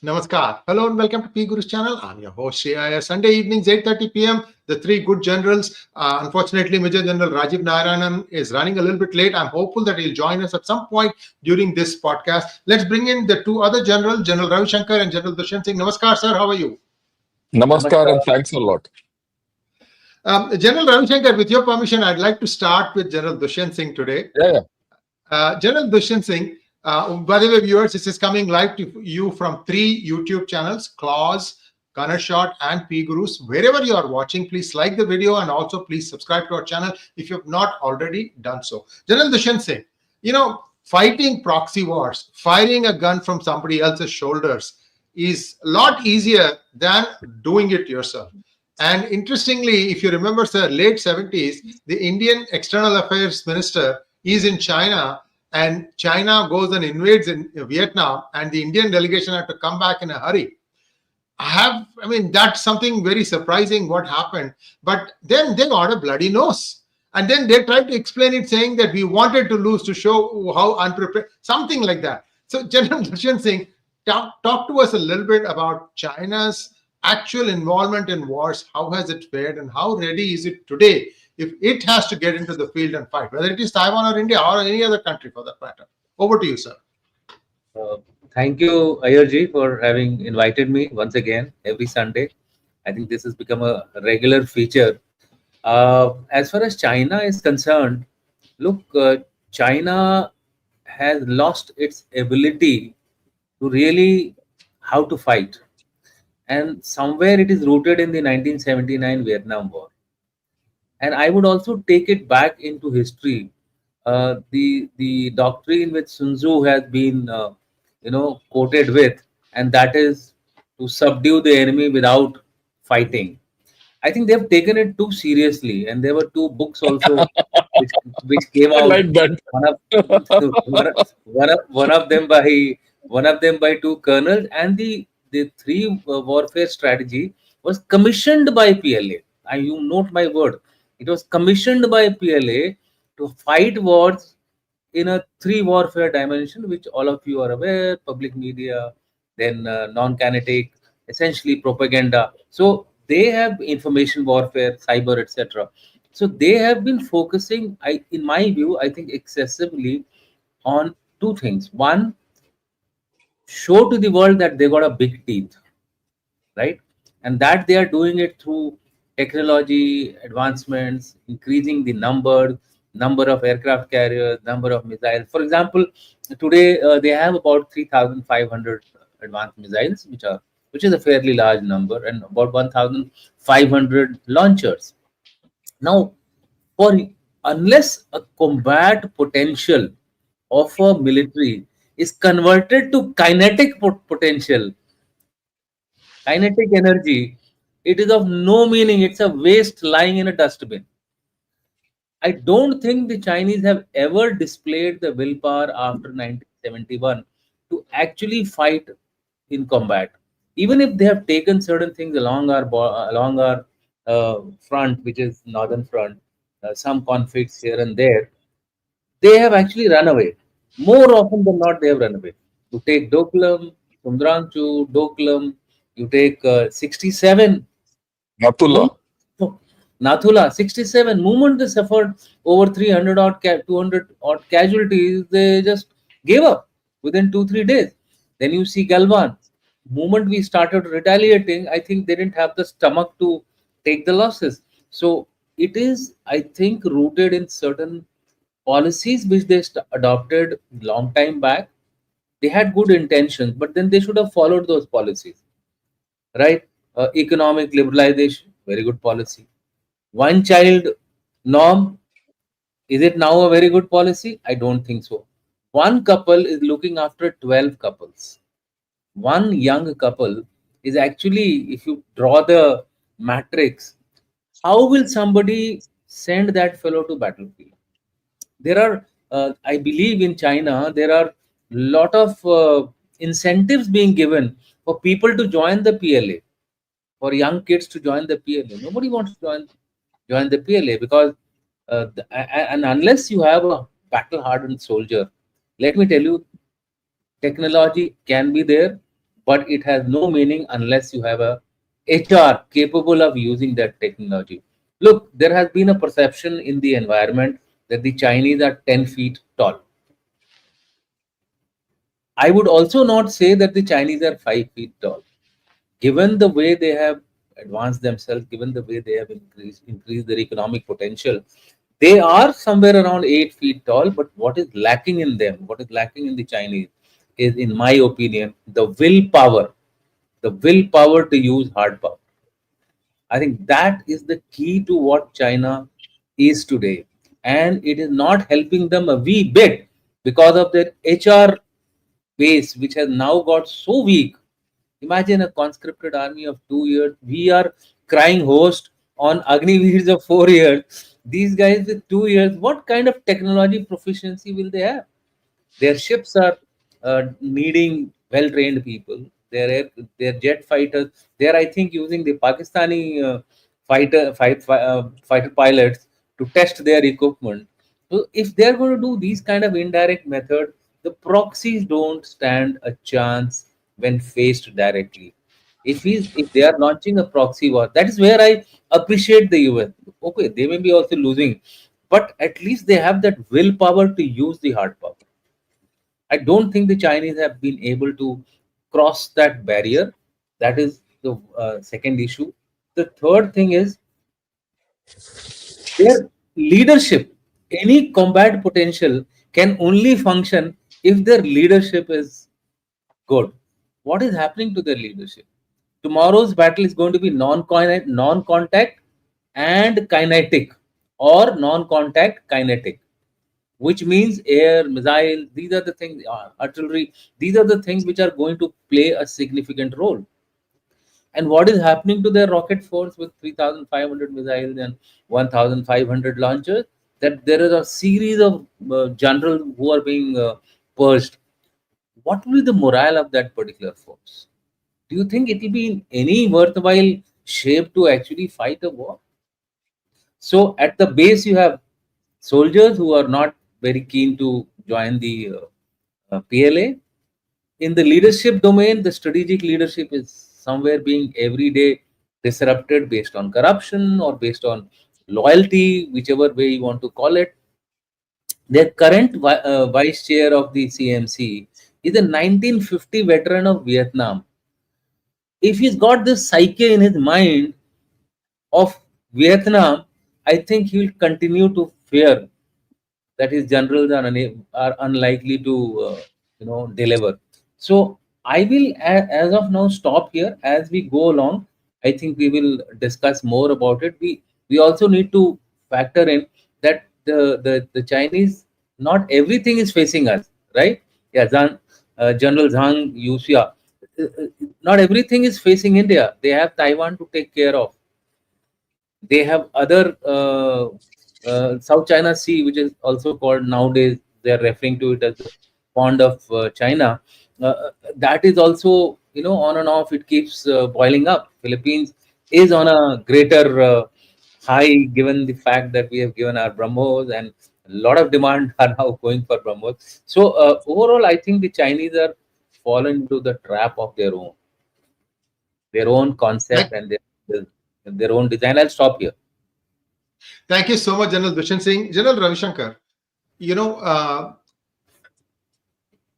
Namaskar. Hello and welcome to P Guru's channel. I'm your host SREE IYER. Sunday evenings, 8:30 p.m. The three good generals. Unfortunately, Major General Rajiv Narayanan is running a little bit late. I'm hopeful that he'll join us at some point during this podcast. Let's bring in the two other generals, General Ravi Shankar and General Dushyant Singh. Namaskar, sir. How are you? Namaskar and Namaskar. thanks a lot. General Ravi Shankar, with your permission, I'd like to start with General Dushyant Singh today. Yeah. General Dushyant Singh, by the way, viewers, this is coming live to you from three YouTube channels, Claws, Gunner Shot, and P Gurus. Wherever you are watching, please like the video and also please subscribe to our channel if you have not already done so. General Dushyant Singh, fighting proxy wars, firing a gun from somebody else's shoulders is a lot easier than doing it yourself. And interestingly, if you remember, sir, late 70s, the Indian External Affairs Minister is in China, and China goes and invades in Vietnam, and the Indian delegation had to come back in a hurry. That's something very surprising what happened. But then they got a bloody nose. And then they tried to explain it, saying that we wanted to lose to show how unprepared, something like that. So General Dushyant Singh, talk to us a little bit about China's actual involvement in wars. How has it fared and how ready is it today if it has to get into the field and fight, whether it is Taiwan or India or any other country for that matter? Over to you, sir. Thank you, Ayerji, for having invited me once again every Sunday. I think this has become a regular feature. As far as China is concerned, look, China has lost its ability to really how to fight. And somewhere it is rooted in the 1979 Vietnam War. And I would also take it back into history. The doctrine which Sun Tzu has been, quoted with, and that is to subdue the enemy without fighting. I think they've taken it too seriously, and there were two books also which came I out. like that. One of one of them by two colonels, and the three warfare strategy was commissioned by PLA. You note my word. It was commissioned by PLA to fight wars in a three warfare dimension, which all of you are aware: public media, then non-kinetic, essentially propaganda. So they have information warfare, cyber, etc. So they have been focusing, in my view, I think excessively on two things. One, show to the world that they got a big teeth, right? And that they are doing it through technology advancements, increasing the number of aircraft carriers, number of missiles. For example, today they have about 3,500 advanced missiles, which is a fairly large number, and about 1,500 launchers. Now, for unless a combat potential of a military is converted to kinetic potential, kinetic energy, it is of no meaning. It's a waste lying in a dustbin. I don't think the Chinese have ever displayed the willpower after 1971 to actually fight in combat. Even if they have taken certain things along our front, which is northern front, some conflicts here and there, they have actually run away. More often than not, they have run away. You take Doklam, Sumdranchu, Doklam, you take 67. Natullah. Nathula, 67. Moment they suffered over 300 odd, 200 odd casualties, they just gave up within 2-3 days. Then you see Galwan. Moment we started retaliating, I think they didn't have the stomach to take the losses. So it is, I think, rooted in certain policies which they adopted long time back. They had good intentions, but then they should have followed those policies, right? Economic liberalization, very good policy. One child norm, is it now a very good policy? I don't think so. One couple is looking after 12 couples. One young couple is actually, if you draw the matrix, how will somebody send that fellow to battlefield? There are, I believe in China, there are lot of incentives being given for people to join the PLA, for young kids to join the PLA. Nobody wants to join the PLA because, and unless you have a battle-hardened soldier, let me tell you, technology can be there, but it has no meaning unless you have a HR capable of using that technology. Look, there has been a perception in the environment that the Chinese are 10 feet tall. I would also not say that the Chinese are 5 feet tall. Given the way they have advanced themselves, given the way they have increased their economic potential, they are somewhere around 8 feet tall. But what is lacking in them, what is lacking in the Chinese, is, in my opinion, the willpower to use hard power. I think that is the key to what China is today. And it is not helping them a wee bit because of their HR base, which has now got so weak. Imagine a conscripted army of 2 years. We are crying host on Agniveers of 4 years. These guys with 2 years, what kind of technology proficiency will they have? Their ships are needing well-trained people. Their jet fighters, they are, I think, using the Pakistani fighter pilots to test their equipment. So if they are going to do these kind of indirect methods, the proxies don't stand a chance when faced directly. If they are launching a proxy war, that is where I appreciate the US. Okay, they may be also losing, but at least they have that willpower to use the hard power. I don't think the Chinese have been able to cross that barrier. That is the second issue. The third thing is their leadership. Any combat potential can only function if their leadership is good. What is happening to their leadership? Tomorrow's battle is going to be non-contact and kinetic, or non-contact kinetic, which means air, missile. These are the things, artillery. These are the things which are going to play a significant role. And what is happening to their rocket force with 3,500 missiles and 1,500 launchers? That there is a series of generals who are being purged. What will be the morale of that particular force? Do you think it will be in any worthwhile shape to actually fight a war? So at the base, you have soldiers who are not very keen to join the PLA. In the leadership domain, the strategic leadership is somewhere being every day disrupted based on corruption or based on loyalty, whichever way you want to call it. Their current vice chair of the CMC is a 1950 veteran of Vietnam. If he's got this psyche in his mind of Vietnam, I think he will continue to fear that his generals are unlikely to deliver. So I will, as of now, stop here. As we go along, I think we will discuss more about it. We also need to factor in that the Chinese, not everything is facing us, right? Yeah, General Zhang Yuxia, not everything is facing India. They have Taiwan to take care of. They have other South China Sea, which is also called nowadays, they are referring to it as the pond of China. That is also, on and off, it keeps boiling up. Philippines is on a greater high, given the fact that we have given our BrahMos, and a lot of demand are now going for BrahMos. So overall, I think the Chinese are fallen into the trap of their own concept and their own design. I'll stop here. Thank you so much, General Dushyant Singh. General Ravi Shankar,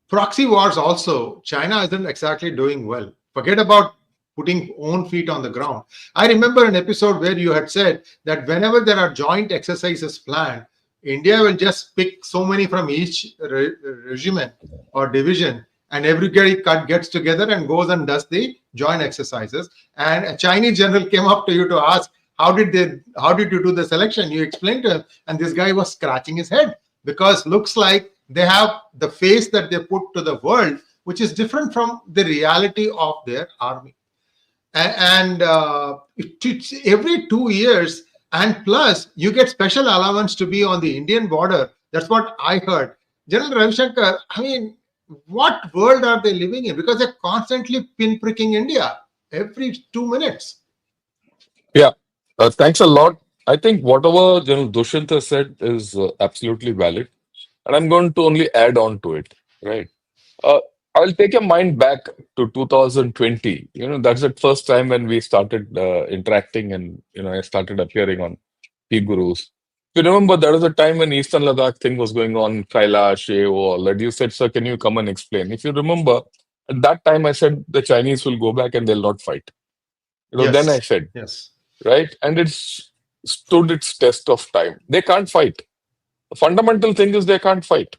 proxy wars also, China isn't exactly doing well. Forget about putting own feet on the ground. I remember an episode where you had said that whenever there are joint exercises planned, India will just pick so many from each regiment or division, and everybody gets together and goes and does the joint exercises. And a Chinese general came up to you to ask, how did you do the selection? You explained to him, and this guy was scratching his head because looks like they have the face that they put to the world, which is different from the reality of their army. And it's every 2 years, and plus you get special allowance to be on the Indian border. That's what I heard. General Ravi Shankar, I mean, what world are they living in? Because they're constantly pinpricking India every 2 minutes. Yeah, thanks a lot. I think whatever General Dushyant has said is absolutely valid, and I'm going to only add on to it. Right. Uh, I'll take your mind back to 2020. That's the first time when we started interacting, and I started appearing on P Gurus. If you remember, there was a time when Eastern Ladakh thing was going on, Kailash, AO, all that. You said, "Sir, can you come and explain?" If you remember, at that time I said the Chinese will go back and they'll not fight. Then I Yes. said, Yes. right, and it's stood its test of time. They can't fight. The fundamental thing is they can't fight.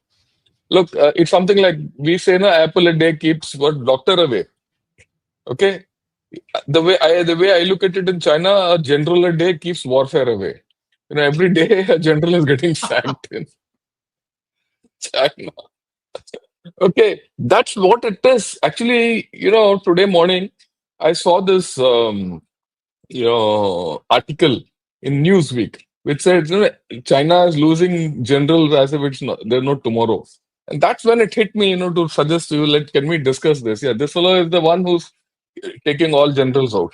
Look, it's something like we say, "Na apple a day keeps what doctor away." Okay, the way I look at it in China, a general a day keeps warfare away. Every day a general is getting sacked in China. Okay, that's what it is. Actually, today morning I saw this article in Newsweek which said, China is losing generals as if they're not tomorrow. And that's when it hit me, to suggest to you, can we discuss this? Yeah, this fellow is the one who's taking all generals out.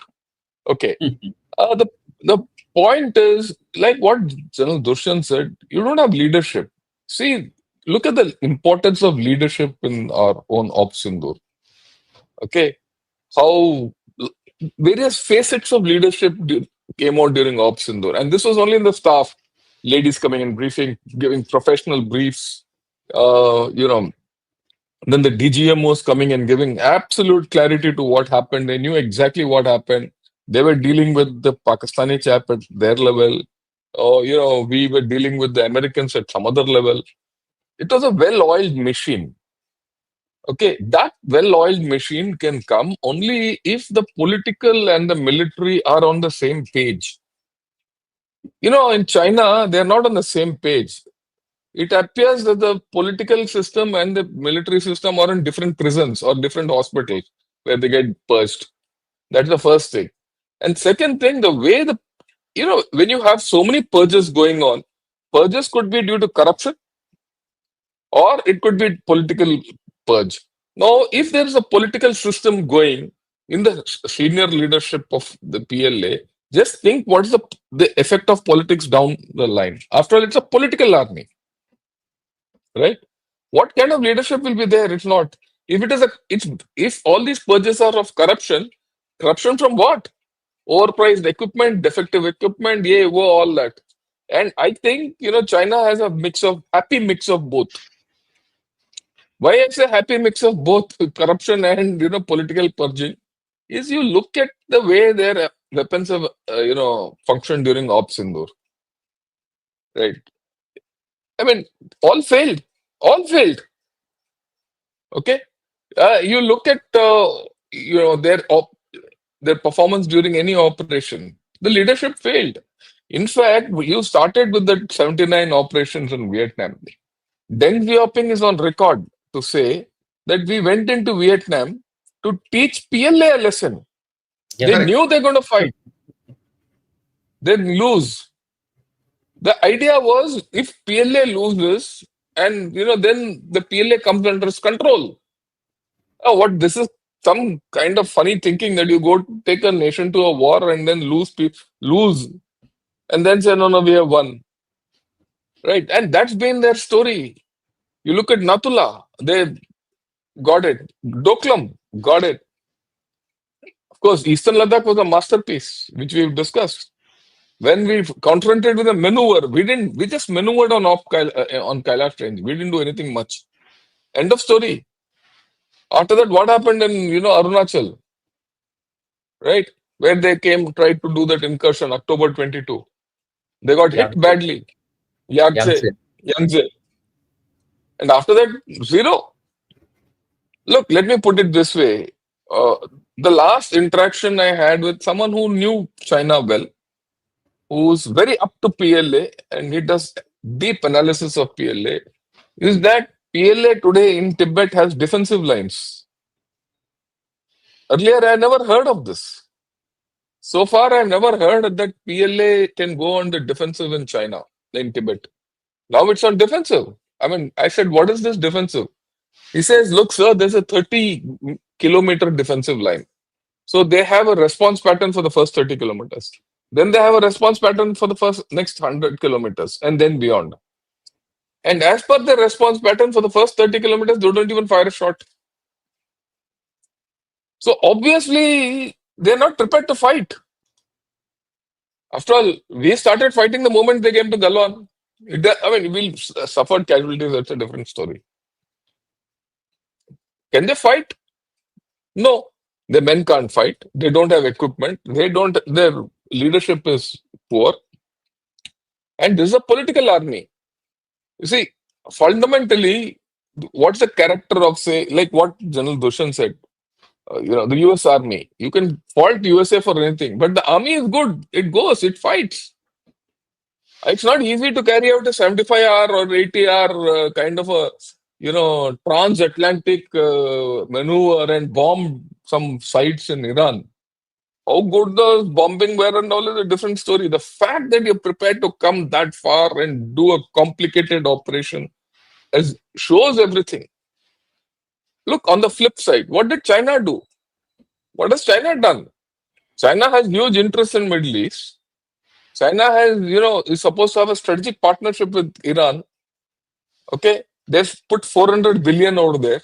Okay. The point is, like what General Dushyant said, you don't have leadership. See, look at the importance of leadership in our own Ops Sindur. Okay. How various facets of leadership came out during Ops Sindur. And this was only in the staff, ladies coming and briefing, giving professional briefs, then the DGM was coming and giving absolute clarity to what happened. They knew exactly what happened. They were dealing with the Pakistani chap at their level. We were dealing with the Americans at some other level. It was a well-oiled machine. Okay, that well-oiled machine can come only if the political and the military are on the same page. In China, they're not on the same page. It appears that the political system and the military system are in different prisons or different hospitals where they get purged. That's the first thing. And second thing, the way when you have so many purges going on, purges could be due to corruption or it could be political purge. Now, if there is a political system going in the senior leadership of the PLA, just think what's the effect of politics down the line. After all, it's a political army. Right? What kind of leadership will be there? It's not. If it is if all these purges are of corruption from what? Overpriced equipment, defective equipment, all that. And I think China has a happy mix of both. Why I say happy mix of both corruption and political purging is you look at the way their weapons have functioned during Ops Sindur. Right? I mean, all failed. All failed. Okay, you look at their performance during any operation. The leadership failed. In fact, you started with the 79 operations in Vietnam. Deng Xiaoping is on record to say that we went into Vietnam to teach PLA a lesson. Yeah. They Correct. knew they're going to fight. Then lose. The idea was if PLA loses, and then the PLA comes under its control. Oh, this is some kind of funny thinking that you go take a nation to a war and then lose, and then say, no, we have won. Right? And that's been their story. You look at Natula, they got it. Doklam got it. Of course, Eastern Ladakh was a masterpiece, which we've discussed. When we confronted with a maneuver, we just maneuvered on Kailash range. We didn't do anything much. End of story. After that, what happened in Arunachal? Right? Where they tried to do that incursion, October 22. They got hit Yangtze. badly. Yangtze. And after that, zero. Look, let me put it this way. The last interaction I had with someone who knew China well, who's very up to PLA, and he does deep analysis of PLA, is that PLA today in Tibet has defensive lines. Earlier, I never heard of this. So far, I've never heard that PLA can go on the defensive in China, in Tibet. Now it's on defensive. I mean, I said, what is this defensive? He says, look, sir, there's a 30-kilometer defensive line. So they have a response pattern for the first 30 kilometers. Then they have a response pattern for the next 100 kilometers and then beyond. And as per the response pattern for the first 30 kilometers, they don't even fire a shot. So obviously, they're not prepared to fight. After all, we started fighting the moment they came to Galwan. I mean, we suffered casualties, that's a different story. Can they fight? No. The men can't fight. They don't have equipment. Their leadership is poor. And this is a political army. You see, fundamentally, what's the character of, say, like what General Dushyant said, the US Army. You can fault USA for anything, but the army is good. It goes, it fights. It's not easy to carry out a 75-hour or 80-hour kind of a, transatlantic maneuver and bomb some sites in Iran. How good the bombing were and all is a different story. The fact that you're prepared to come that far and do a complicated operation shows everything. Look, on the flip side, what did China do? What has China done? China has huge interest in Middle East. China has, is supposed to have a strategic partnership with Iran. Okay, they've put 400 billion over there.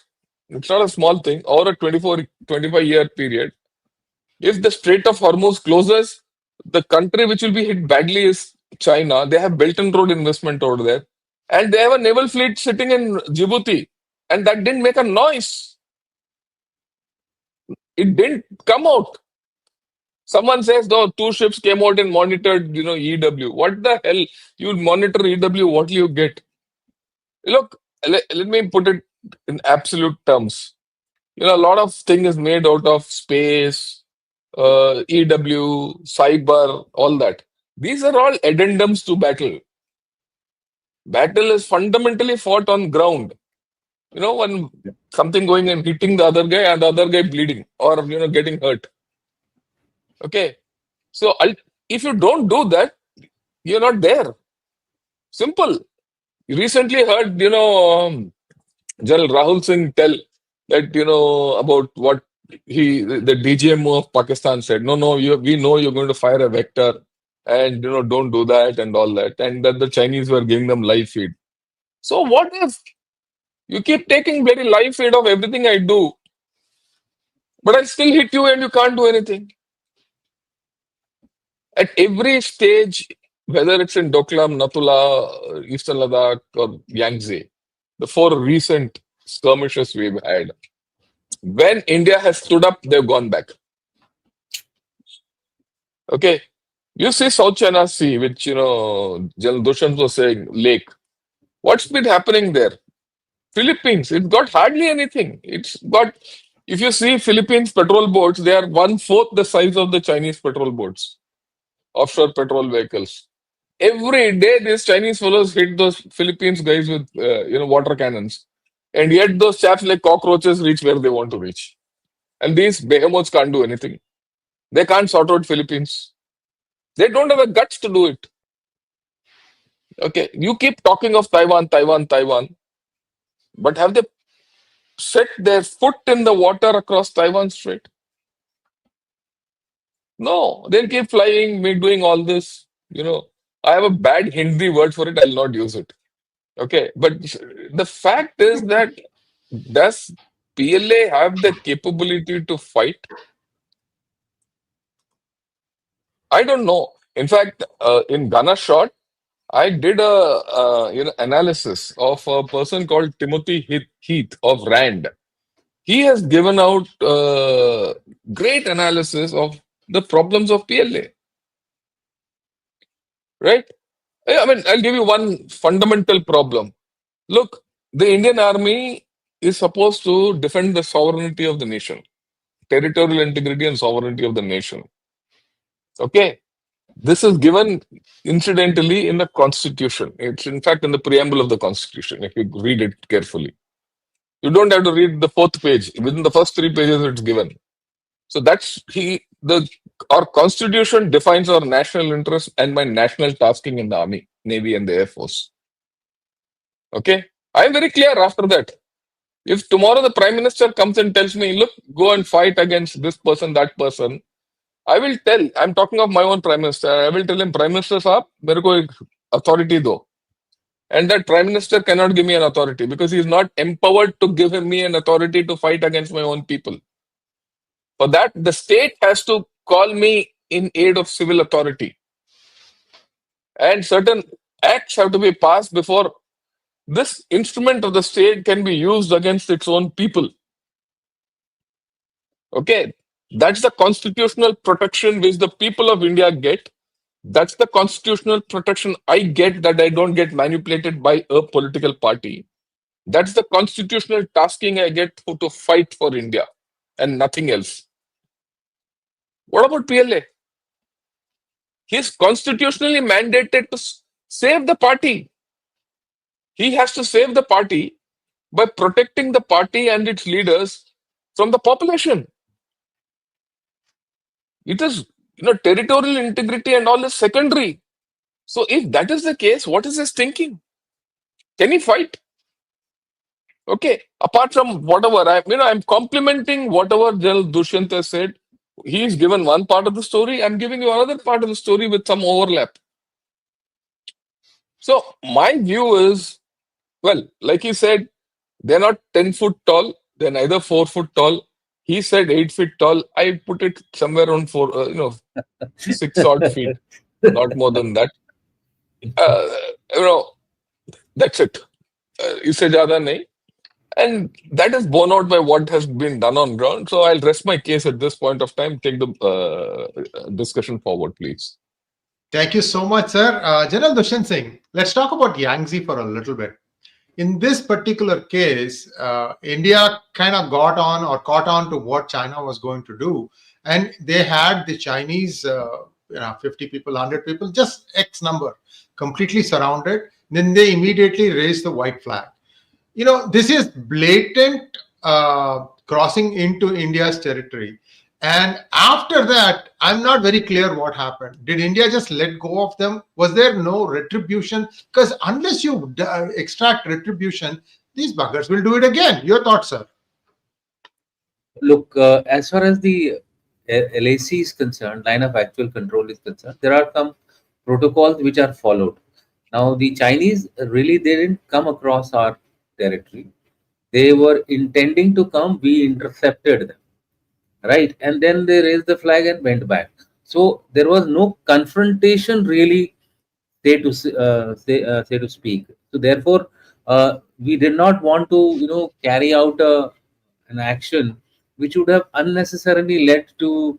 It's not a small thing, over a 25-year period. If the Strait of Hormuz closes, the country which will be hit badly is China. They have Belt and Road investment over there. And they have a naval fleet sitting in Djibouti. And that didn't make a noise. It didn't come out. Someone says, no, 2 ships came out and monitored, EW. What the hell? You monitor EW, what do you get? Look, let me put it in absolute terms. A lot of things is made out of space, EW, cyber, all that. These are all addendums to battle. Battle is fundamentally fought on ground. When something going and hitting the other guy and the other guy bleeding or, getting hurt. Okay. So if you don't do that, you're not there. Simple. You recently heard, General Rahul Singh tell that, about what the DGMO of Pakistan said. No, we know you're going to fire a vector and, don't do that and all that. And that the Chinese were giving them live feed. So what if you keep taking very live feed of everything I do, but I still hit you and you can't do anything? At every stage, whether it's in Doklam, Natula, Eastern Ladakh, or Yangtze, the 4 recent skirmishes we've had, when India has stood up, they've gone back. Okay. You see South China Sea, which, General Dushyant was saying, lake. What's been happening there? Philippines, it's got hardly anything. It's got, if you see Philippines patrol boats, they are 1/4 the size of the Chinese patrol boats, offshore patrol vehicles. Every day, these Chinese fellows hit those Philippines guys with, water cannons. And yet those chaps like cockroaches reach where they want to reach. And these behemoths can't do anything. They can't sort out Philippines. They don't have the guts to do it. Okay, you keep talking of Taiwan, but have they set their foot in the water across Taiwan Strait? No, they'll keep flying, me doing all this. I have a bad Hindi word for it, I'll not use it. Okay, but the fact is that does PLA have the capability to fight? I don't know. In fact, in Ghana Shot, I did a analysis of a person called Timothy Heath of RAND. He has given out great analysis of the problems of PLA. Right? I mean, I'll give you one fundamental problem. Look, the Indian Army is supposed to defend the sovereignty of the nation, territorial integrity and sovereignty of the nation. Okay? This is given incidentally in the Constitution. It's in fact in the preamble of the Constitution, if you read it carefully. You don't have to read the 4th page. Within the first 3 pages, it's given. So that's our Constitution defines our national interest and my national tasking in the Army, Navy, and the Air Force. Okay? I'm very clear after that. If tomorrow the Prime Minister comes and tells me, look, go and fight against this person, that person, I will tell, I'm talking of my own Prime Minister, I will tell him, Prime Minister Saab, mere ko ek authority do. And that Prime Minister cannot give me an authority because he is not empowered to give me an authority to fight against my own people. For that, the state has to call me in aid of civil authority. And certain acts have to be passed before this instrument of the state can be used against its own people. Okay, that's the constitutional protection which the people of India get. That's the constitutional protection I get, that I don't get manipulated by a political party. That's the constitutional tasking I get to fight for India and nothing else. What about PLA? He's constitutionally mandated to save the party. He has to save the party by protecting the party and its leaders from the population. It is, territorial integrity and all is secondary. So if that is the case, what is his thinking? Can he fight? Okay, apart from whatever, I'm complimenting whatever General Dushyant has said. He's given one part of the story. I'm giving you another part of the story with some overlap. So my view is, well, like he said, they're not 10 foot tall. They're neither 4 foot tall. He said 8 feet tall. I put it somewhere around 6 odd feet, not more than that. That's it. Isse zyada nahi. And that is borne out by what has been done on ground. So I'll rest my case at this point of time. Take the discussion forward, please. Thank you so much, sir. General Dushyant Singh, let's talk about Yangtze for a little bit. In this particular case, India kind of got on or caught on to what China was going to do. And they had the Chinese, 50 people, 100 people, just X number, completely surrounded. Then they immediately raised the white flag. This is blatant crossing into India's territory. And after that, I'm not very clear what happened. Did India just let go of them? Was there no retribution? Because unless you extract retribution, these buggers will do it again. Your thoughts, sir? Look, as far as the LAC is concerned, line of actual control is concerned, there are some protocols which are followed. Now, the Chinese really, they didn't come across our territory. They were intending to come. We intercepted them, right? And then they raised the flag and went back. So there was no confrontation really, say to speak. So therefore, we did not want to carry out an action which would have unnecessarily led to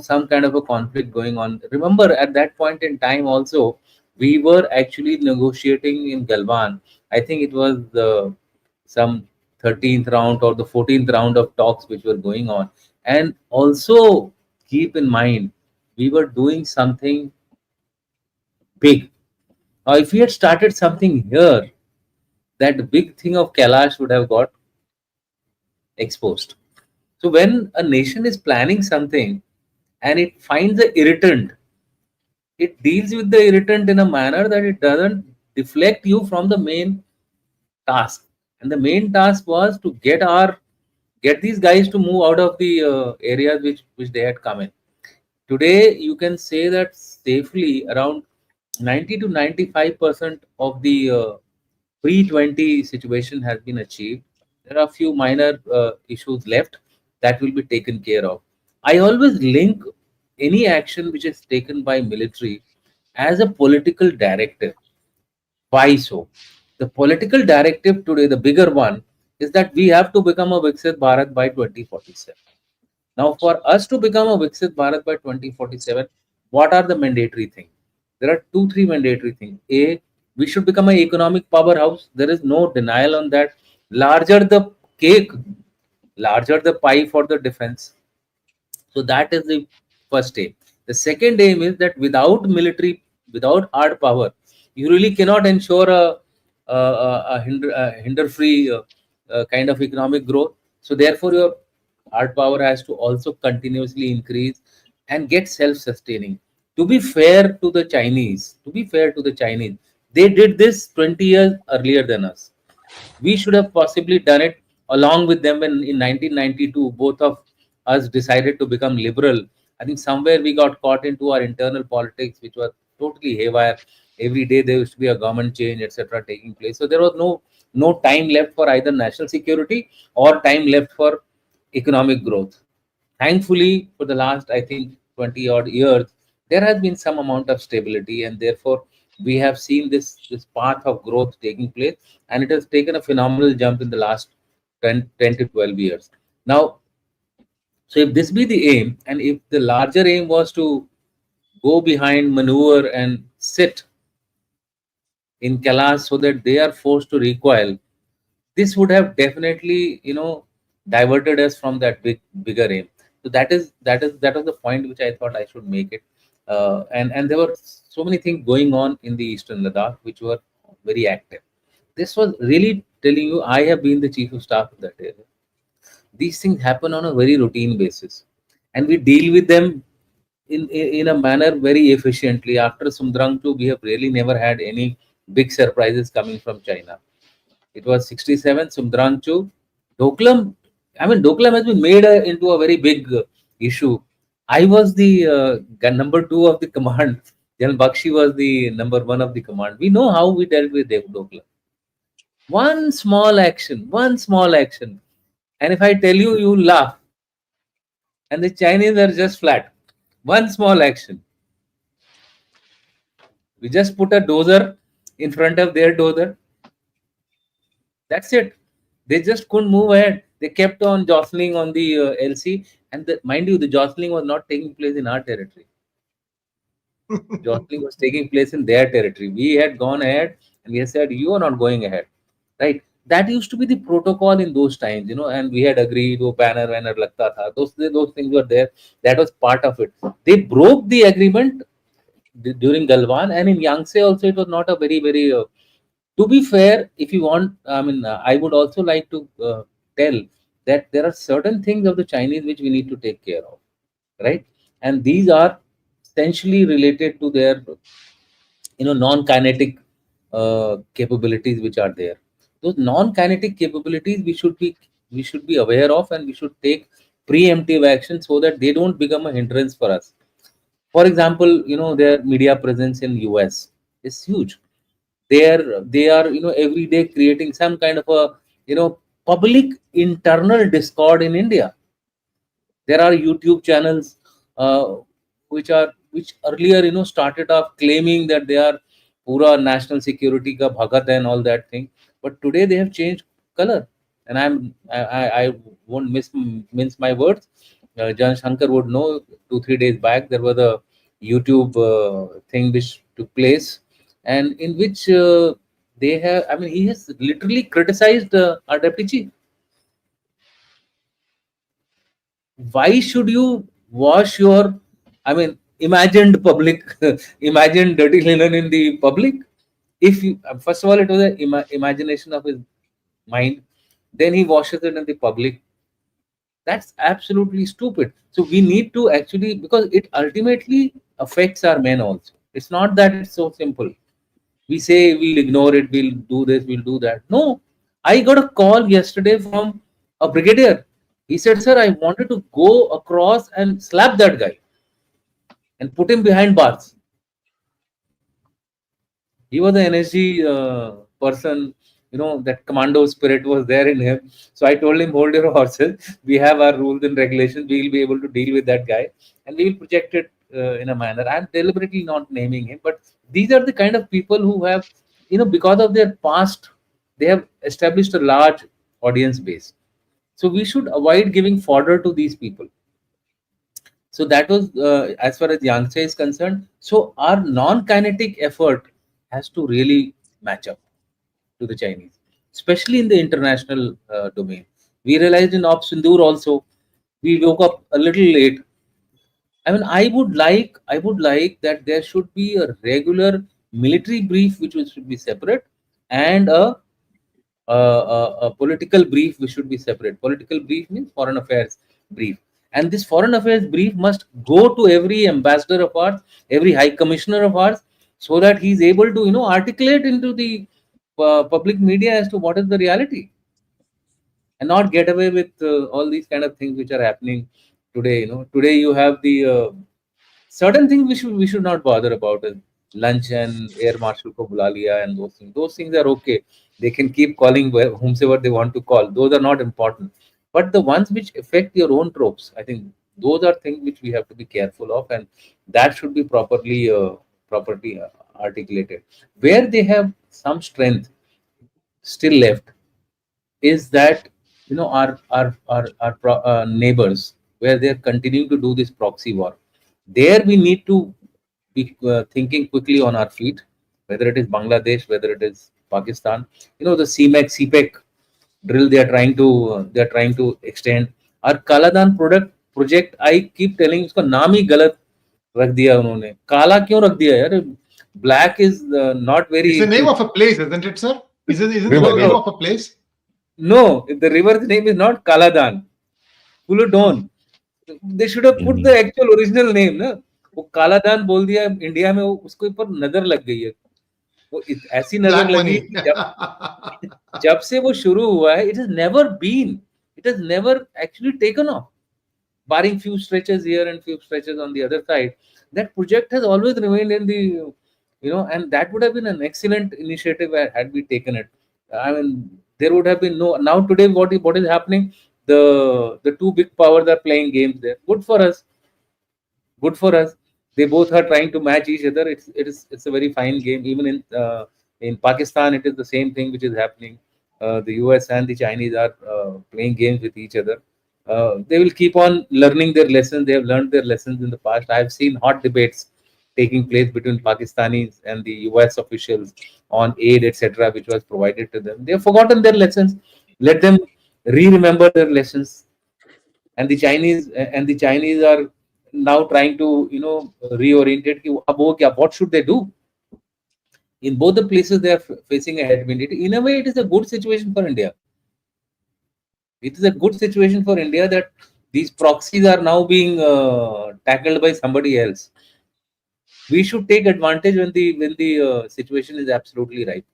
some kind of a conflict going on. Remember, at that point in time also, we were actually negotiating in Galwan. I think it was some 13th round or the 14th round of talks which were going on. And also keep in mind, we were doing something big. Now, if we had started something here, that big thing of Kailash would have got exposed. So when a nation is planning something and it finds the irritant, it deals with the irritant in a manner that it doesn't deflect you from the main task. And the main task was to get these guys to move out of the areas which they had come in. Today, you can say that safely around 90 to 95% of the pre-20 situation has been achieved. There are a few minor issues left that will be taken care of. I always link any action which is taken by military as a political directive. Why so? The political directive today, the bigger one, is that we have to become a Viksit Bharat by 2047. Now, for us to become a Viksit Bharat by 2047, what are the mandatory things? There are 2-3 mandatory things. A, we should become an economic powerhouse. There is no denial on that. Larger the cake, larger the pie for the defense. So that is the first aim. The second aim is that without military, without hard power, you really cannot ensure a hinder-free kind of economic growth. So therefore, your hard power has to also continuously increase and get self-sustaining. To be fair to the Chinese, they did this 20 years earlier than us. We should have possibly done it along with them when in 1992 both of us decided to become liberal. I think somewhere we got caught into our internal politics, which was totally haywire. Every day there used to be a government change, etc., taking place. So there was no time left for either national security or time left for economic growth. Thankfully, for the last, I think, 20 odd years, there has been some amount of stability, and therefore we have seen this path of growth taking place, and it has taken a phenomenal jump in the last 10 to 12 years. Now, so if this be the aim, and if the larger aim was to go behind, maneuver, and sit in Kailash so that they are forced to recoil, this would have definitely, diverted us from that bigger aim. So that was the point which I thought I should make it. And there were so many things going on in the eastern Ladakh which were very active. This was really telling you, I have been the chief of staff of that area. These things happen on a very routine basis, and we deal with them in a manner very efficiently. After Sumdrang 2, we have really never had any big surprises coming from China. It was 67, Sumdranchu. Doklam, Doklam has been made into a very big issue. I was the number 2 of the command. General Bakshi was the number 1 of the command. We know how we dealt with Doklam. One small action, one small action. And if I tell you, you laugh. And the Chinese are just flat. One small action. We just put a dozer in front of their dozer. That's it. They just couldn't move ahead. They kept on jostling on the LC, and mind you, the jostling was not taking place in our territory. Jostling was taking place in their territory. We had gone ahead, and we had said, "You are not going ahead." Right? That used to be the protocol in those times, and we had agreed. Oh, banner lagta tha. Those things were there. That was part of it. They broke the agreement during Galwan, and in Yangtze also, it was not a very very to be fair, if you want, I would also like to tell that there are certain things of the Chinese which we need to take care of, right? And these are essentially related to their, non-kinetic capabilities which are there. Those non-kinetic capabilities we should be aware of, and we should take preemptive action so that they don't become a hindrance for us. For example, their media presence in US is huge. They are every day creating some kind of a public internal discord in India. There are YouTube channels which earlier started off claiming that they are pura national security ka bhagat and all that thing, but today they have changed color. And I won't mince my words. Jan Shankar would know. 2 3 days back there was a YouTube thing which took place, and in which he has literally criticized our deputy chief. Why should you wash your imagined public imagined dirty linen in the public? If you First of all, it was an imagination of his mind, then he washes it in the public. That's absolutely stupid. So we need to actually, because it ultimately affects our men also. It's not that it's so simple. We say we'll ignore it, we'll do this, we'll do that. No, I got a call yesterday from a brigadier. He said, "Sir, I wanted to go across and slap that guy and put him behind bars." He was an NSG person, that commando spirit was there in him. So I told him, "Hold your horses. We have our rules and regulations. We will be able to deal with that guy, and we will project it in a manner." I'm deliberately not naming him, but these are the kind of people who have, because of their past, they have established a large audience base. So we should avoid giving fodder to these people. So that was as far as Yangtze is concerned. So our non-kinetic effort has to really match up to the Chinese, especially in the international domain. We realized in Op Sindoor also, we woke up a little late. I would like that there should be a regular military brief which should be separate, and a political brief which should be separate. Political brief means foreign affairs brief, and this foreign affairs brief must go to every ambassador of ours, every high commissioner of ours, so that he is able to articulate into the public media as to what is the reality, and not get away with all these kind of things which are happening today. Today you have the certain things we should not bother about is lunch and air marshal ko bula liya, and those things are okay. They can keep calling whomsoever they want to call. Those are not important. But the ones which affect your own troops, I think Those are things which we have to be careful of, and that should be properly articulated. Where they have some strength still left is that, our neighbors, where they are continuing to do this proxy war. There we need to be thinking quickly on our feet, whether it is Bangladesh, whether it is Pakistan. The CPEC drill they are trying to extend. Our Kaladan project, I keep telling, उसका नाम ही गलत रख दिया उन्होंने. काला क्यों रख दिया यार? Black is not very. It's the name of a place, isn't it, sir? Isn't it River, the name river. of a place? No, the river's name is not Kaladan. Fuludon. They should have put the actual original name, ना. वो कालादान बोल दिया India में, उसके ऊपर नजर लग गई है. वो ऐसी नजर Black लगी money. कि जब से वो शुरू हुआ है, it has never actually taken off, barring few stretches here and few stretches on the other side. That project has always remained in the, and that would have been an excellent initiative had we taken it. I mean, there would have been no. Now today, what is happening? The two big powers are playing games there. Good for us. Good for us. They both are trying to match each other. It's a very fine game. Even in Pakistan, it is the same thing which is happening. The US and the Chinese are playing games with each other. They will keep on learning their lessons. They have learned their lessons in the past. I have seen hot debates taking place between Pakistanis and the US officials on aid, etc., which was provided to them. They have forgotten their lessons. Let them re-remember their lessons. And the Chinese are now trying to reorientate. What should they do? In both the places, they are facing a headwind. In a way, it is a good situation for India. It is a good situation for India that these proxies are now being tackled by somebody else. We should take advantage when the situation is absolutely right.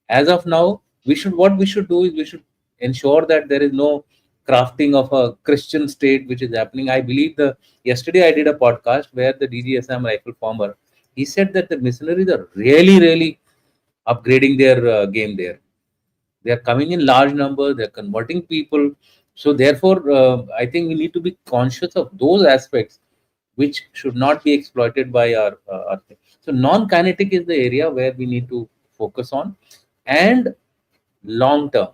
As of now, what we should do is we should ensure that there is no crafting of a Christian state which is happening. I believe yesterday I did a podcast where the DGSM rifle former, he said that the missionaries are really, really upgrading their game there. They are coming in large numbers. They are converting people. So therefore, I think we need to be conscious of those aspects which should not be exploited by our thing. So non-kinetic is the area where we need to focus on, and long term.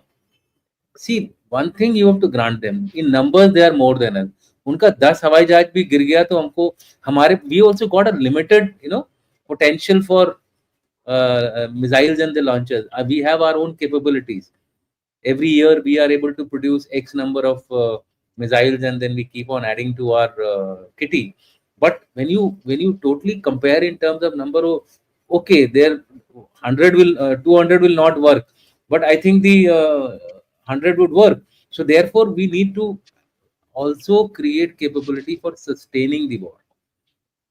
See, one thing you have to grant them, in numbers they are more than us. उनका 10 हवाई जहाज भी गिर गया तो हमको we also got a limited potential for missiles and the launchers. We have our own capabilities. Every year we are able to produce X number of missiles, and then we keep on adding to our kitty. But when you totally compare in terms of number of, okay, there 200 will not work, but I think the 100 would work. So therefore, we need to also create capability for sustaining the war.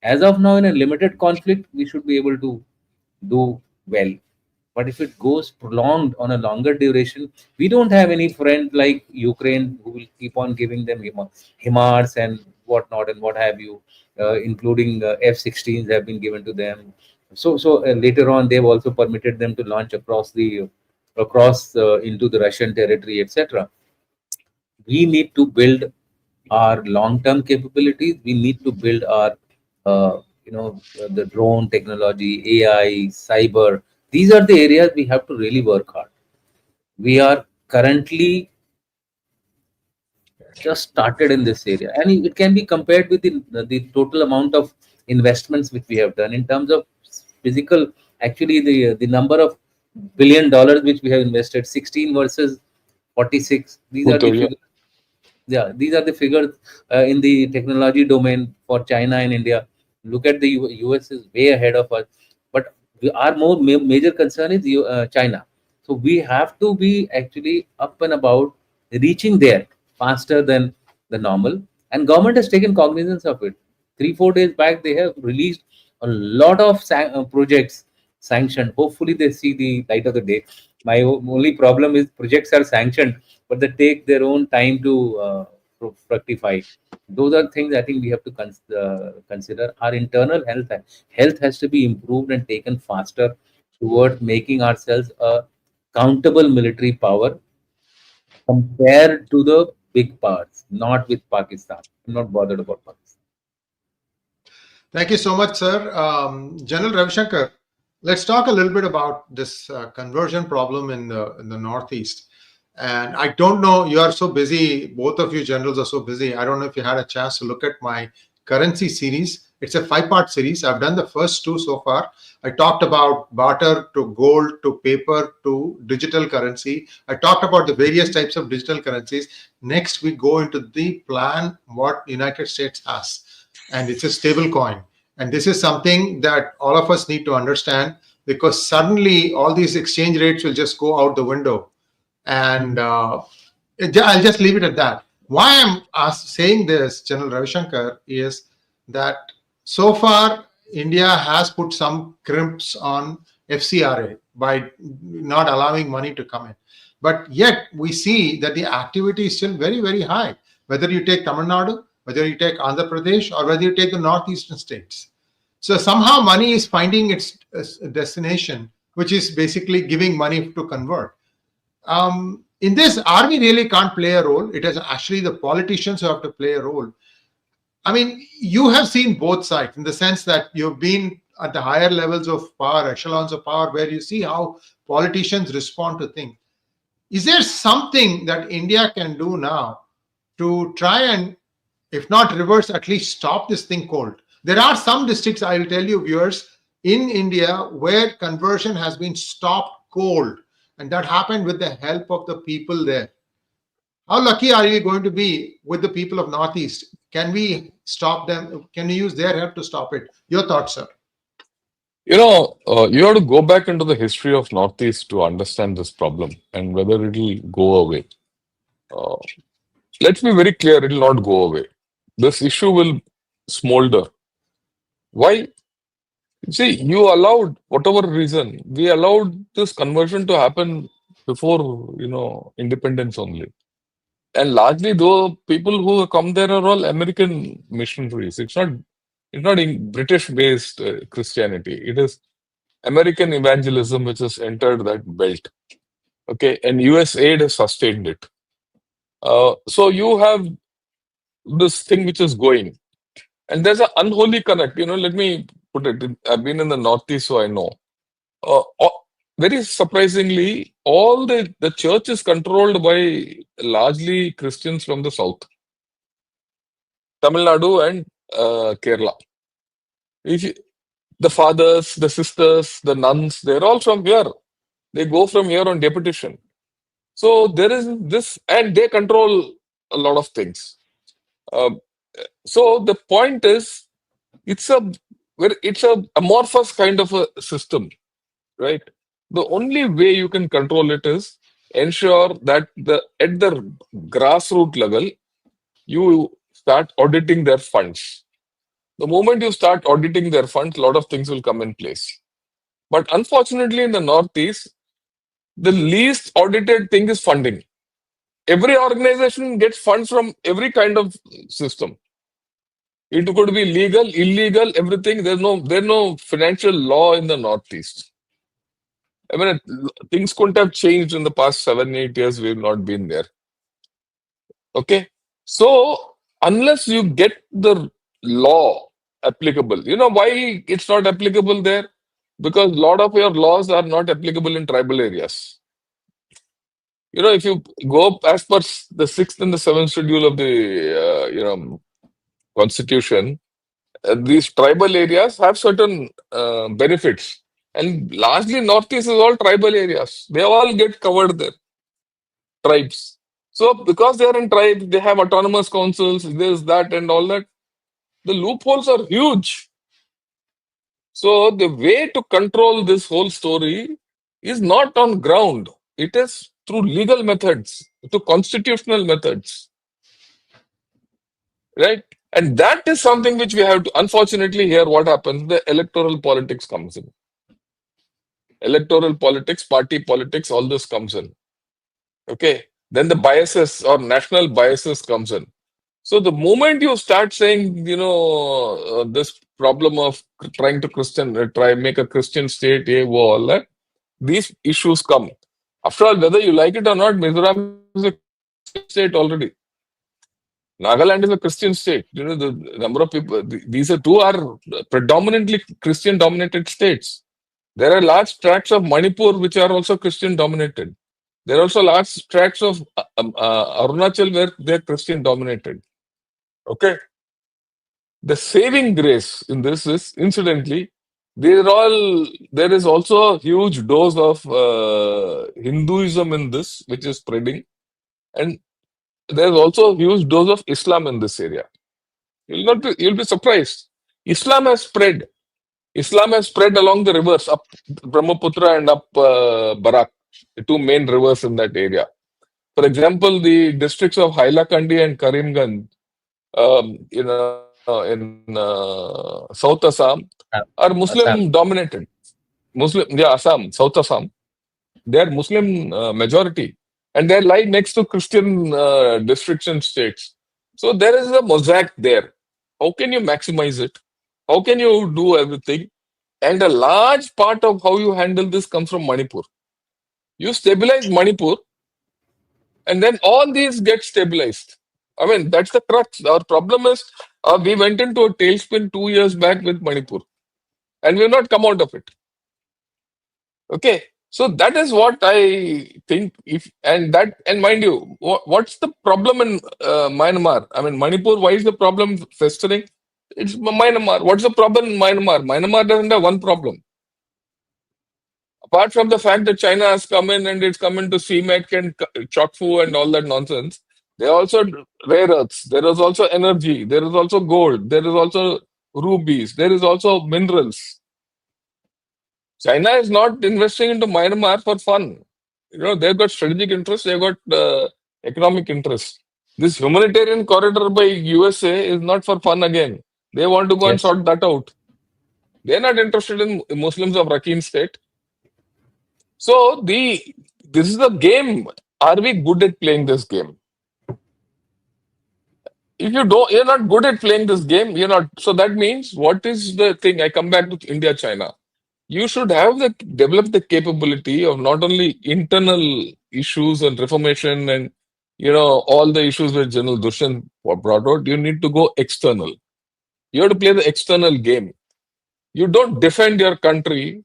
As of now, in a limited conflict, we should be able to do well. But if it goes prolonged on a longer duration, we don't have any friend like Ukraine who will keep on giving them HIMARS and whatnot and what have you, including F-16s have been given to them. So later on, they've also permitted them to launch across into the Russian territory, etc. We need to build our long-term capabilities. We need to build our, the drone technology, AI, cyber. These are the areas we have to really work hard. We are currently just started in this area, and it can be compared with the total amount of investments which we have done in terms of physical. Actually, the number of $1 billion which we have invested, 16 versus 46. These are the figures. Yeah, these are the figures in the technology domain for China and India. Look at the US is way ahead of us, but our major concern is China. So we have to be actually up and about, reaching there faster than the normal, and government has taken cognizance of it. 3-4 days back, they have released a lot of projects sanctioned. Hopefully, they see the light of the day. My only problem is projects are sanctioned, but they take their own time to fructify. Those are things I think we have to consider. Our internal health has to be improved and taken faster towards making ourselves a countable military power compared to the big parts, not with Pakistan. I'm not bothered about Pakistan. Thank you so much, sir. General Ravi Shankar, let's talk a little bit about this conversion problem in the Northeast. And I don't know, you are so busy, both of you generals are so busy. I don't know if you had a chance to look at my currency series. It's a 5-part series. I've done the first 2 so far. I talked about barter to gold to paper to digital currency. I talked about the various types of digital currencies. Next, we go into the plan what United States has, and it's a stable coin. And this is something that all of us need to understand, because suddenly all these exchange rates will just go out the window. And I'll just leave it at that. Why I'm saying this, General Ravi Shankar, is that so far India has put some crimps on FCRA by not allowing money to come in. But yet we see that the activity is still very, very high. Whether you take Tamil Nadu, whether you take Andhra Pradesh, or whether you take the northeastern states. So somehow money is finding its destination, which is basically giving money to convert. In this, army really can't play a role. It is actually the politicians who have to play a role. I mean, you have seen both sides in the sense that you've been at the higher levels of power, echelons of power, where you see how politicians respond to things. Is there something that India can do now to try and, if not reverse, at least stop this thing cold? There are some districts, I will tell you, viewers, in India where conversion has been stopped cold, and that happened with the help of the people there. How lucky are we going to be with the people of Northeast? Can we stop them? Can we use their help to stop it? Your thoughts, sir? You have to go back into the history of Northeast to understand this problem and whether it'll go away. Uh, let's be very clear, it'll not go away. This issue will smolder. Why? See, you allowed, whatever reason, we allowed this conversion to happen before, independence only. And largely, though, people who come there are all American missionaries. It's not in British-based Christianity. It is American evangelism which has entered that belt. Okay, and US aid has sustained it. So you have this thing which is going, and there's an unholy connect. Let me put it. I've been in the Northeast, so I know. Very surprisingly, all the church is controlled by largely Christians from the south, Tamil Nadu and Kerala. The fathers, the sisters, the nuns, they're all from here. They go from here on deputation. So there is this, and they control a lot of things. So the point is, it's a amorphous kind of a system, right? The only way you can control it is ensure that at the grassroots level, you start auditing their funds. The moment you start auditing their funds, a lot of things will come in place. But unfortunately, in the Northeast, the least audited thing is funding. Every organization gets funds from every kind of system. It could be legal, illegal, everything. There's no financial law in the Northeast. I mean, things couldn't have changed in the past 7-8 years. We've not been there. Okay. So unless you get the law applicable, why it's not applicable there? Because a lot of your laws are not applicable in tribal areas. If you go as per the 6th and the 7th schedule of the Constitution, these tribal areas have certain benefits. And largely Northeast is all tribal areas. They all get covered there. Tribes. So because they are in tribes, they have autonomous councils, this, that, and all that. The loopholes are huge. So the way to control this whole story is not on ground. It is through legal methods, through constitutional methods. Right? And that is something which we have to, unfortunately, here what happens, the electoral politics comes in. Electoral politics, party politics, all this comes in. Okay. Then the biases or national biases comes in. So the moment you start saying, this problem of trying to make a Christian state, all that, these issues come. After all, whether you like it or not, Mizoram is a Christian state already. Nagaland is a Christian state. The number of people, these are two are predominantly Christian dominated states. There are large tracts of Manipur which are also Christian dominated. There are also large tracts of Arunachal where they're Christian dominated. Okay. The saving grace in this is, incidentally, there is also a huge dose of Hinduism in this, which is spreading. And there's also a huge dose of Islam in this area. You'll be surprised. Islam has spread. Islam has spread along the rivers, up Brahmaputra and up Barak, the two main rivers in that area. For example, the districts of Hailakandi and Karimganj, in South Assam, are Muslim Assam. dominated. Assam, South Assam, they are Muslim majority, and they lie next to Christian districts and states. So there is a mosaic there. How can you maximize it? How can you do everything? And a large part of how you handle this comes from Manipur. You stabilize Manipur, and then all these get stabilized. I mean, that's the crux. Our problem is we went into a tailspin 2 years back with Manipur, and we have not come out of it. Okay, so that is what I think. And mind you, what's the problem in Myanmar? I mean, Manipur. Why is the problem festering? It's Myanmar. What's the problem in Myanmar? Myanmar doesn't have one problem. Apart from the fact that China has come in and it's come into CMEC and Chokfu and all that nonsense, there are also rare earths. There is also energy. There is also gold. There is also rubies. There is also minerals. China is not investing into Myanmar for fun. They've got strategic interests. They've got economic interests. This humanitarian corridor by USA is not for fun again. They want to go and Yes. sort that out. They're not interested in Muslims of Rakhine State. So this is the game. Are we good at playing this game? If you're not good at playing this game, you're not. So that means, what is the thing? I come back to India, China. You should develop the capability of not only internal issues and reformation and all the issues that General Dushyant brought out. You need to go external. You have to play the external game. You don't defend your country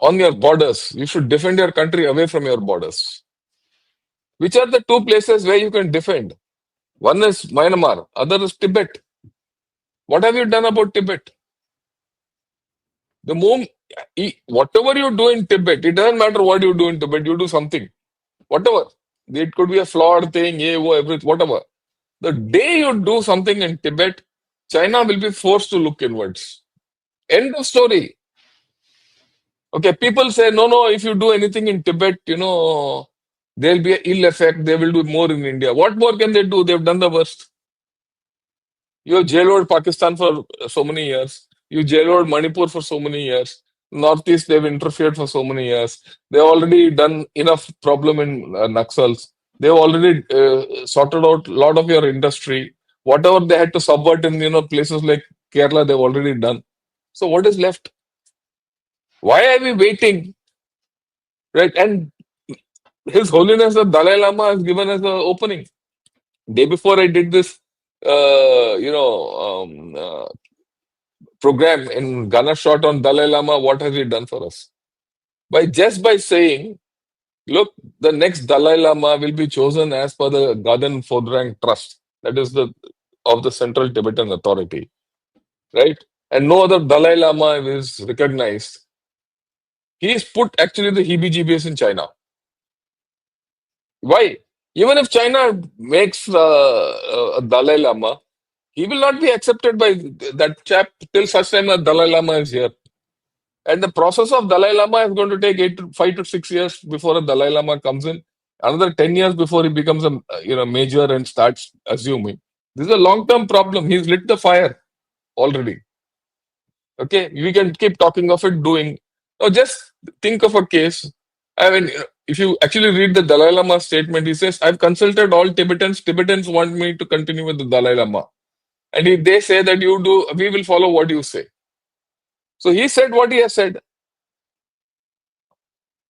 on your borders. You should defend your country away from your borders. Which are the two places where you can defend? One is Myanmar, other is Tibet. What have you done about Tibet? Whatever you do in Tibet, it doesn't matter what you do in Tibet, you do something. Whatever. It could be a flawed thing, everything, whatever. The day you do something in Tibet, China will be forced to look inwards. End of story. Okay, people say, no, if you do anything in Tibet, there'll be an ill effect. They will do more in India. What more can they do? They've done the worst. You have jailed Pakistan for so many years. You jailed Manipur for so many years. Northeast, they've interfered for so many years. They've already done enough problem in Naxals. They've already sorted out a lot of your industry. Whatever they had to subvert in places like Kerala, they've already done. So what is left? Why are we waiting? Right? And His Holiness the Dalai Lama has given us the opening. Day before I did this, program in Gunner Shot on Dalai Lama, what has he done for us? Just by saying, look, the next Dalai Lama will be chosen as per the Garden Phodrang Trust, that is of the Central Tibetan Authority, right? And no other Dalai Lama is recognized. He's put actually the heebie-jeebies in China. Why? Even if China makes a Dalai Lama, he will not be accepted by that chap till such time as Dalai Lama is here. And the process of Dalai Lama is going to take 5 to 6 years before a Dalai Lama comes in. Another 10 years before he becomes a major and starts assuming. This is a long-term problem. He's lit the fire already. Okay, we can keep talking of it doing. Now just think of a case. I mean, if you actually read the Dalai Lama statement, he says, I've consulted all Tibetans. Tibetans want me to continue with the Dalai Lama. And they say that we will follow what you say. So he said what he has said.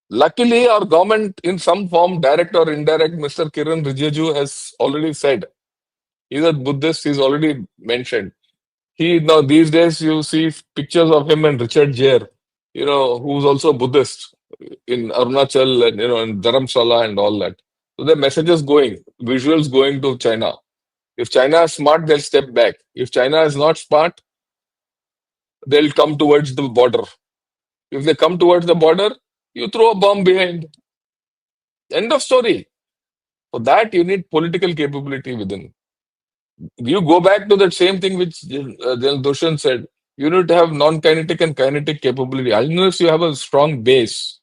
Luckily, our government, in some form, direct or indirect, Mr. Kiran Rijiju has already said He's a Buddhist. He's already mentioned. He now these days you see pictures of him and Richard Jere, who's also Buddhist in Arunachal and in Dharamshala and all that. So the messages going, visuals going to China. If China is smart, they'll step back. If China is not smart, they'll come towards the border. If they come towards the border, you throw a bomb behind. End of story. For that, you need political capability within. You go back to that same thing which General Dushyant said. You need to have non-kinetic and kinetic capability. Unless you have a strong base,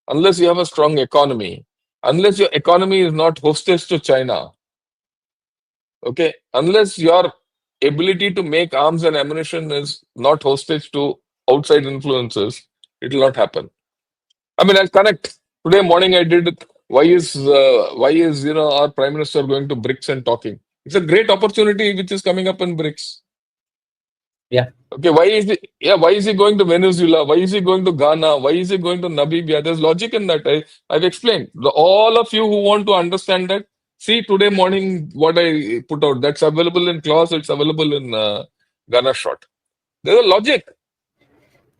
unless you have a strong economy, unless your economy is not hostage to China, okay, unless your ability to make arms and ammunition is not hostage to outside influences, it will not happen. I mean, I'll connect. Today morning I did. Why is our Prime Minister going to BRICS and talking? It's a great opportunity which is coming up in BRICS. Yeah. Okay, why is he going to Venezuela? Why is he going to Ghana? Why is he going to Namibia? There's logic in that. I've explained. All of you who want to understand that, see today morning what I put out. That's available in clause. It's available in Ghana short. There's a logic.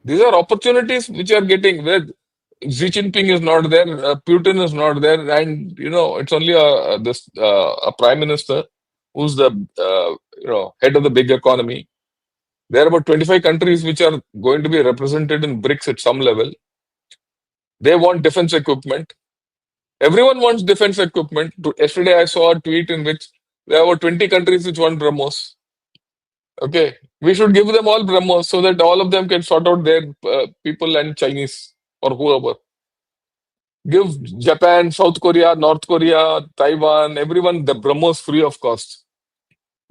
These are opportunities which are getting where Xi Jinping is not there, Putin is not there, and it's only a prime minister who's the head of the big economy. There are about 25 countries which are going to be represented in BRICS at some level. They want defense equipment. Everyone wants defense equipment. Yesterday I saw a tweet in which there are about 20 countries which want BrahMos. Okay, we should give them all BrahMos so that all of them can sort out their people and Chinese or whoever. Give Japan, South Korea, North Korea, Taiwan, everyone the BrahMos free of cost.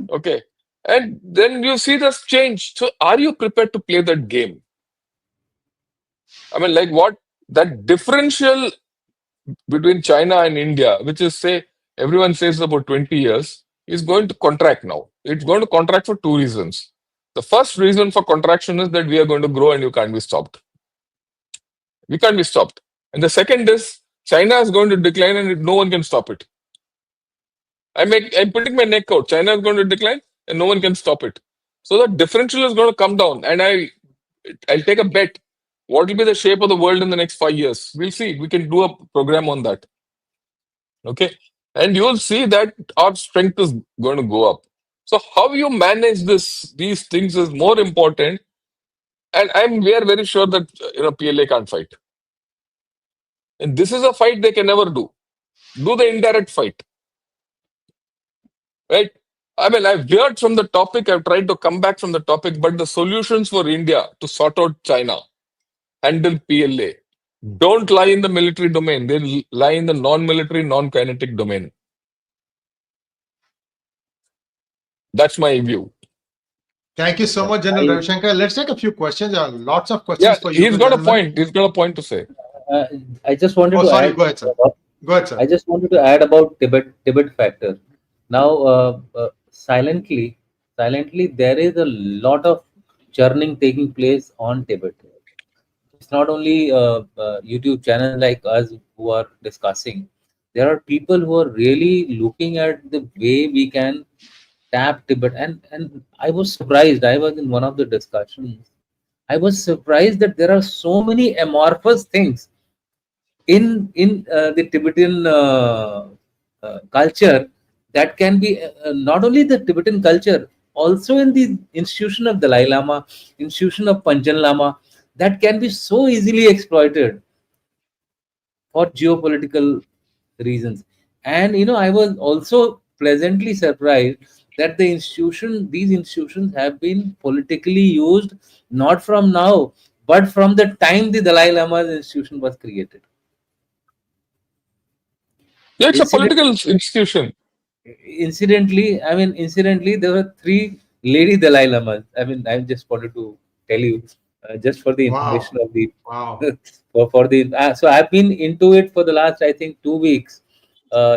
Okay. And then you see this change. So are you prepared to play that game? I mean, like what? That differential between China and India, which is say, everyone says about 20 years, is going to contract now. It's going to contract for two reasons. The first reason for contraction is that we are going to grow and you can't be stopped. We can't be stopped. And the second is China is going to decline and no one can stop it. I'm putting my neck out. China is going to decline and no one can stop it. So the differential is going to come down. And I'll take a bet. What will be the shape of the world in the next 5 years? We'll see. We can do a program on that. Okay. And you'll see that our strength is going to go up. So how you manage these things is more important. And we are very sure that PLA can't fight. And this is a fight they can never do. Do the indirect fight. Right? I mean, I've veered from the topic. I've tried to come back from the topic, but the solutions for India to sort out China, handle PLA, don't lie in the military domain. They lie in the non-military, non-kinetic domain. That's my view. Thank you so much, General Ravi Shankar. Let's take a few questions. There are lots of questions for you. He's got a point. He's got a point to say. I just wanted to add. Go ahead, sir. Go ahead, sir. I just wanted to add about Tibet factor. Now, silently, there is a lot of churning taking place on Tibet. It's not only YouTube channels like us who are discussing. There are people who are really looking at the way we can tap Tibet. And I was surprised. I was in one of the discussions. I was surprised that there are so many amorphous things in the Tibetan culture that can be not only the Tibetan culture, also in the institution of Dalai Lama, institution of Panchen Lama, that can be so easily exploited for geopolitical reasons. And I was also pleasantly surprised that these institutions have been politically used not from now, but from the time the Dalai Lama's institution was created. Yeah, it's a political institution. Incidentally, there were 3 lady Dalai Lamas. I just wanted to tell you, just for the information of the for the. So I've been into it for the last, I think, 2 weeks,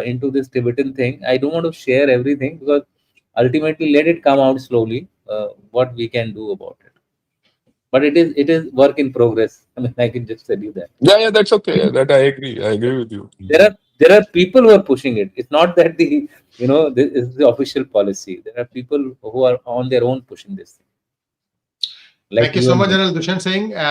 into this Tibetan thing. I don't want to share everything because ultimately let it come out slowly. What we can do about it, but it is work in progress. I can just tell you that. Yeah, that's okay. That I agree with you. There are there are people who are pushing it. It's not that this is the official policy. There are people who are on their own pushing this thing, like Thank you you so and much, me. General Dushyant Singh.